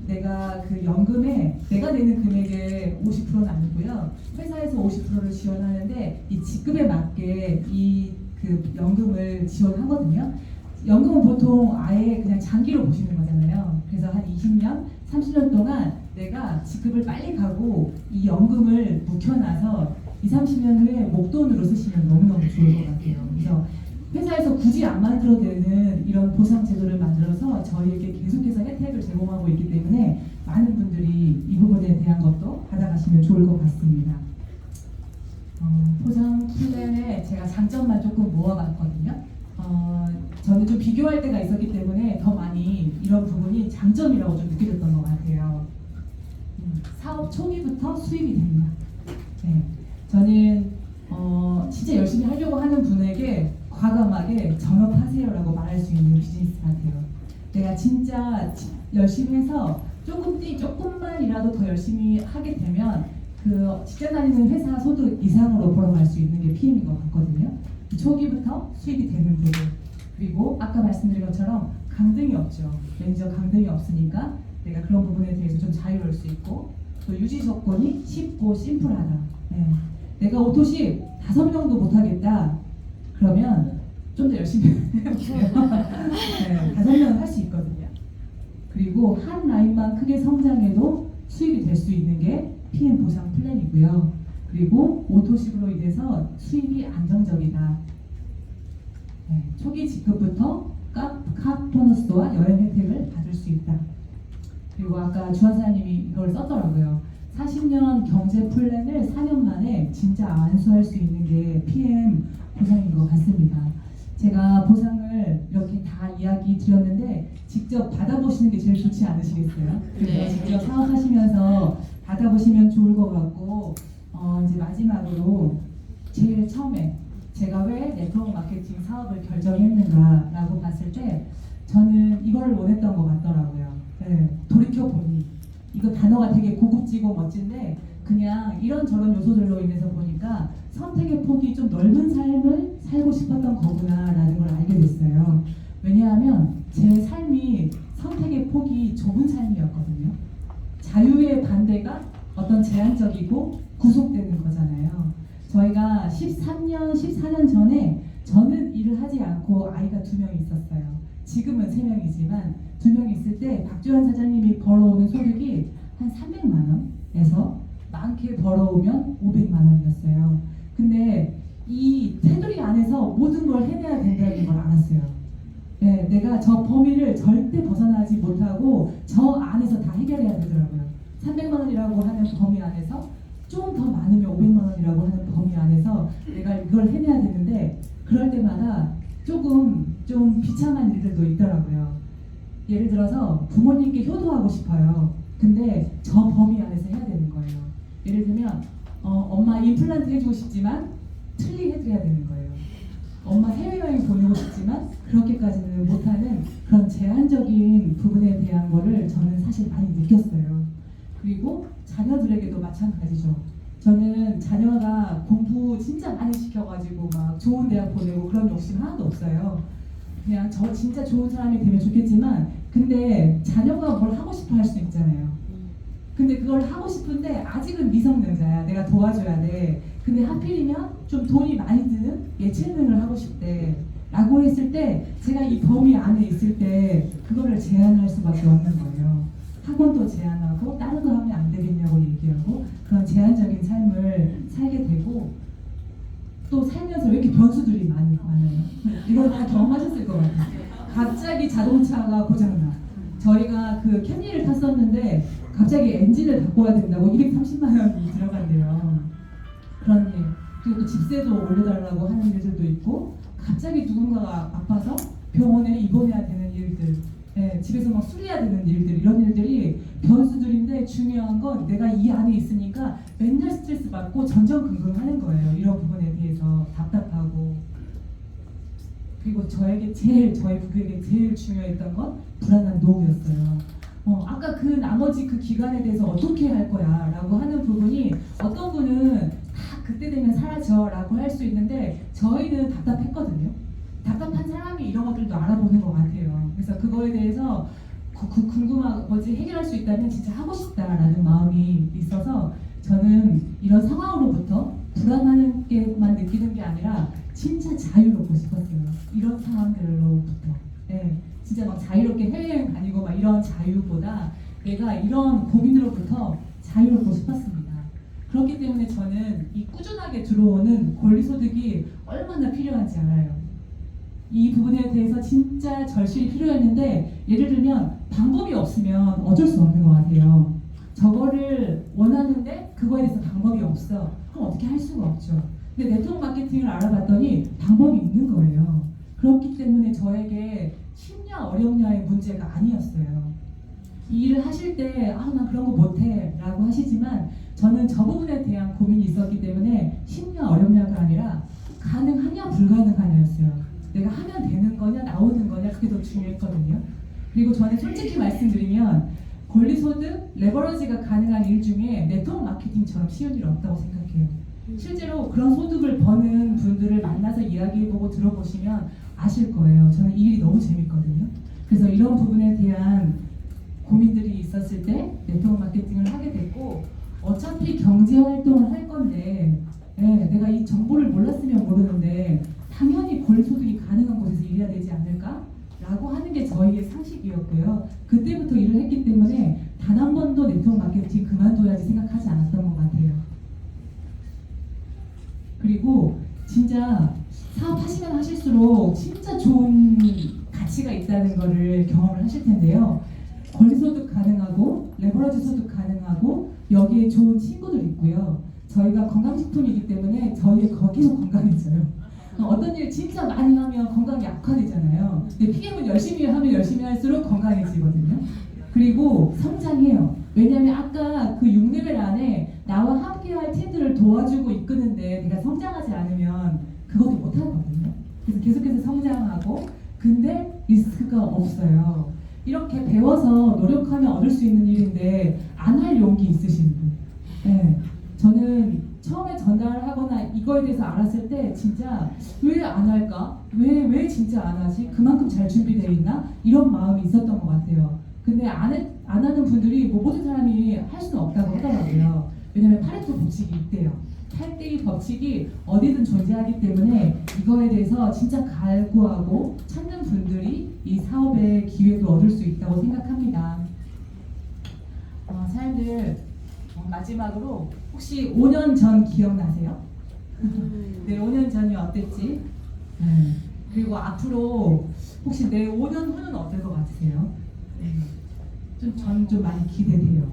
내가 그 연금에 내가 내는 금액의 50%는 아니고요. 회사에서 50%를 지원하는데 이 직급에 맞게 이 그 연금을 지원하거든요. 연금은 보통 아예 그냥 장기로 보시는 거잖아요. 그래서 한 20년, 30년 동안 내가 직급을 빨리 가고 이 연금을 묵혀놔서 20, 30년 후에 목돈으로 쓰시면 너무너무 좋을 것 같아요. 그래서 회사에서 굳이 안 만들어도 되는 이런 보상 제도를 만들어서 저희에게 계속해서 혜택을 제공하고 있기 때문에 많은 분들이 이 부분에 대한 것도 받아가시면 좋을 것 같습니다. 보상 플랜에 제가 장점만 조금 모아봤거든요. 저는 좀 비교할 때가 있었기 때문에 더 많이 이런 부분이 장점이라고 좀 느껴졌던 것 같아요. 사업 초기부터 수입이 됩니다. 네, 저는 진짜 열심히 하려고 하는 분에게 과감하게 전업하세요라고 말할 수 있는 비즈니스 같아요. 내가 진짜 열심히 해서 조금만이라도 더 열심히 하게 되면 그 직장 다니는 회사 소득 이상으로 벌어갈 수 있는 게 PM인 것 같거든요. 초기부터 수입이 되는 부분, 그리고 아까 말씀드린 것처럼 강등이 없죠. 매니저 강등이 없으니까 내가 그런 부분에 대해서 좀 자유로울 수 있고, 또 유지 조건이 쉽고 심플하다. 네. 내가 오토십 5명도 못하겠다 그러면 좀 더 열심히 해볼게요. 네, 5명은 할 수 있거든요. 그리고 한 라인만 크게 성장해도 수입이 될 수 있는 게 PM 보상 플랜이고요. 그리고 오토십으로 인해서 수입이 안정적이다. 네, 초기 지급부터 카 보너스와 여행 혜택을 받을 수 있다. 그리고 아까 주한사님이 이걸 썼더라고요. 40년 경제 플랜을 4년 만에 진짜 안수할 수 있는 게 PM 보상인 것 같습니다. 제가 보상을 이렇게 다 이야기 드렸는데 직접 받아보시는 게 제일 좋지 않으시겠어요?
네.
직접 사업하시면서 받아보시면 좋을 것 같고, 이제 마지막으로 제일 처음에 제가 왜 네트워크 마케팅 사업을 결정했는가라고 봤을 때 저는 이걸 원했던 것 같더라고요. 네, 돌이켜보니 이거 단어가 되게 고급지고 멋진데 그냥 이런저런 요소들로 인해서 보니까 선택의 폭이 좀 넓은 삶을 살고 싶었던 거구나라는 걸 알게 됐어요. 왜냐하면 제 삶이 선택의 폭이 좁은 삶이었거든요. 자유의 반대가 어떤 제한적이고 구속되는 거잖아요. 저희가 13년, 14년 전에 저는 일을 하지 않고 아이가 2명이 있었어요. 지금은 3명이지만 2명이 있을 때 박주환 사장님이 벌어오는 소득이 한 300만 원에서 많게 벌어오면 500만 원이었어요. 근데 이 테두리 안에서 모든 걸 해내야 된다는 걸 알았어요. 네, 내가 저 범위를 절대 벗어나지 못하고 저 안에서 다 해결해야 되더라고요. 300만 원이라고 하는 범위 안에서 좀 더 많으면 500만 원이라고 하는 범위 안에서 내가 이걸 해내야 되는데 그럴 때마다 조금 좀 비참한 일들도 있더라고요. 예를 들어서 부모님께 효도하고 싶어요. 근데 저 범위 안에서 해야 되는 거예요. 예를 들면 엄마 임플란트 해주고 싶지만 틀리 해드려야 되는 거예요. 엄마 해외여행 보내고 싶지만 그렇게까지는 못하는 그런 제한적인 부분에 대한 거를 저는 사실 많이 느꼈어요. 그리고 자녀들에게도 마찬가지죠. 저는 자녀가 공부 진짜 많이 시켜가지고 막 좋은 대학 보내고 그런 욕심 하나도 없어요. 그냥 저 진짜 좋은 사람이 되면 좋겠지만 근데 자녀가 뭘 하고 싶어 할 수 있잖아요. 근데 그걸 하고 싶은데 아직은 미성년자야. 내가 도와줘야 돼. 근데 하필이면 좀 돈이 많이 드는 예체능을 하고 싶대 라고 했을 때 제가 이 범위 안에 있을 때 그거를 제한할 수밖에 없는 거예요. 학원도 제한하고 다른 거 하면 안 되겠냐고 얘기하고 그런 제한적인 삶을 살게 되고 또 살면서 왜 이렇게 변수들이 많아요. 이거 다 경험하셨을 것 같아요. 갑자기 자동차가 고장나. 저희가 그 캠리를 탔었는데 갑자기 엔진을 바꿔야 된다고 230만 원이 들어간대요. 그런 일. 그리고 또 집세도 올려달라고 하는 일들도 있고 갑자기 누군가가 아파서 병원에 입원해야 되는 일들, 네, 집에서 막 술래야 되는 일들, 이런 일들이 변수들인데 중요한 건 내가 이 안에 있으니까 맨날 스트레스 받고 전전긍긍하는 거예요. 이런 부분에 대해서 답답하고. 그리고 저희 부부에게 제일 중요했던 건 불안한 노후였어요. 아까 그 나머지 그 기간에 대해서 어떻게 할 거야 라고 하는 부분이 어떤 분은 다 그때 되면 사라져 라고 할 수 있는데 저희는 답답했거든요. 답답한 사람이 이런 것들도 알아보는 것 같아요. 그래서 그거에 대해서 궁금하고 해결할 수 있다면 진짜 하고 싶다라는 마음이 있어서 저는 이런 상황으로부터 불안한 게만 느끼는 게 아니라 진짜 자유롭고 싶었어요. 이런 상황들로부터. 네, 진짜 막 자유롭게 해외여행 다니고 막 이런 자유보다 내가 이런 고민으로부터 자유롭고 싶었습니다. 그렇기 때문에 저는 이 꾸준하게 들어오는 권리소득이 얼마나 필요한지 알아요. 이 부분에 대해서 진짜 절실히 필요했는데 예를 들면 방법이 없으면 어쩔 수 없는 것 같아요. 저거를 원하는데 그거에 대해서 방법이 없어. 그럼 어떻게 할 수가 없죠. 근데 네트워크 마케팅을 알아봤더니 방법이 있는 거예요. 그렇기 때문에 저에게 쉽냐 어렵냐의 문제가 아니었어요. 이 일을 하실 때 나 그런 거 못해 라고 하시지만 저는 저 부분에 대한 고민이 있었기 때문에 쉽냐 어렵냐가 아니라 가능하냐 불가능하냐였어요. 내가 하면 되는 거냐 나오는 거냐 그게 더 중요했거든요. 그리고 저는 솔직히 말씀드리면 권리소득, 레버러지가 가능한 일 중에 네트워크 마케팅처럼 쉬운 일 없다고 생각해요. 실제로 그런 소득을 버는 분들을 만나서 이야기해보고 들어보시면 아실 거예요. 저는 이 일이 너무 재밌거든요. 그래서 이런 부분에 대한 고민들이 있었을 때 네트워크 마케팅을 하게 됐고 어차피 경제활동을 할 건데 내가 이 정보를 몰랐으면 모르는데 당연히 권리소득이 가능한 곳에서 일해야 되지 않을까? 라고 하는 게 저희의 상식이었고요. 그때부터 일을 했기 때문에 단 한 번도 네트워크 마케팅 그만둬야지 생각하지 않았던 것 같아요. 그리고 진짜 사업하시면 하실수록 진짜 좋은 가치가 있다는 거를 경험을 하실 텐데요. 권리소득 가능하고 레버러지 소득 가능하고 여기에 좋은 친구들 있고요. 저희가 건강식품이기 때문에 저희의 계속 건강해져요. 어떤 일 진짜 많이 하면 건강이 악화되잖아요. 근데 PM은 열심히 하면 열심히 할수록 건강해지거든요. 그리고 성장해요. 왜냐하면 아까 그 6레벨 안에 나와 함께할 팀들을 도와주고 이끄는데 내가 성장하지 않으면 그것도 못하거든요. 그래서 계속해서 성장하고 근데 리스크가 없어요. 이렇게 배워서 노력하면 얻을 수 있는 일인데 안 할 용기 있으신 분. 네. 저는 처음에 전달하거나 이거에 대해서 알았을 때 진짜 왜 안 할까? 왜 진짜 안 하지? 그만큼 잘 준비되어 있나? 이런 마음이 있었던 것 같아요. 근데 안 하는 분들이 모든 사람이 할 수는 없다고 하더라고요. 왜냐면 파레토 법칙이 있대요. 8대2 법칙이 어디든 존재하기 때문에 이거에 대해서 진짜 갈구하고 찾는 분들이 이 사업의 기회도 얻을 수 있다고 생각합니다. 사람들 마지막으로 혹시 5년 전 기억나세요? 네, 5년 전이 어땠지? 네. 그리고 앞으로 혹시 내 5년 후는 어떨 것 같으세요? 저는 좀 많이 기대돼요.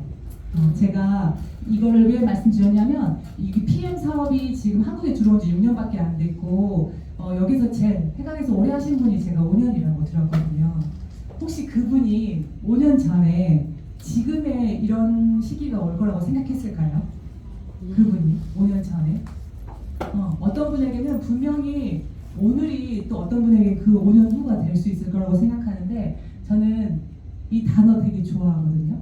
제가 이거를 왜 말씀드렸냐면 이게 PM 사업이 지금 한국에 들어온 지 6년밖에 안 됐고 여기서 제일 해강에서 오래 하신 분이 제가 5년이라고 들었거든요. 혹시 그분이 5년 전에 지금의 이런 시기가 올 거라고 생각했을까요? 그분이 5년 전에 어떤 분에게는 분명히 오늘이 또 어떤 분에게 그 5년 후가 될 수 있을 거라고 생각하는데 저는 이 단어 되게 좋아하거든요.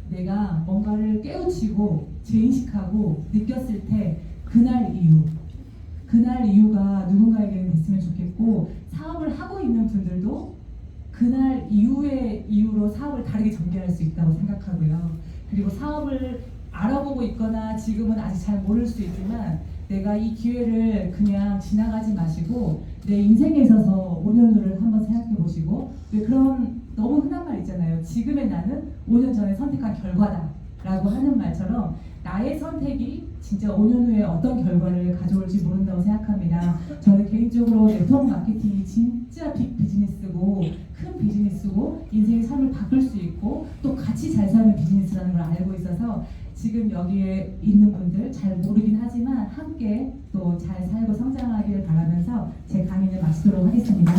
내가 뭔가를 깨우치고 재인식하고 느꼈을 때 그날 이후가 누군가에게는 됐으면 좋겠고 사업을 하고 있는 분들도 그날 이후의 이유로 사업을 다르게 전개할 수 있다고 생각하고요. 그리고 사업을 알아보고 있거나 지금은 아직 잘 모를 수 있지만 내가 이 기회를 그냥 지나가지 마시고 내 인생에 있어서 5년 후를 한번 생각해 보시고 왜 그런 너무 흔한 말 있잖아요. 지금의 나는 5년 전에 선택한 결과다 라고 하는 말처럼 나의 선택이 진짜 5년 후에 어떤 결과를 가져올지 모른다고 생각합니다. 저는 개인적으로 네트워크 마케팅이 진짜 빅 비즈니스고 큰 비즈니스고 인생의 삶을 바꿀 수 있고 또 같이 잘 사는 비즈니스라는 걸 알고 있어서 지금 여기에 있는 분들 잘 모르긴 하지만 함께 또 잘 살고 성장하기를 바라면서 제 강의를 마치도록 하겠습니다.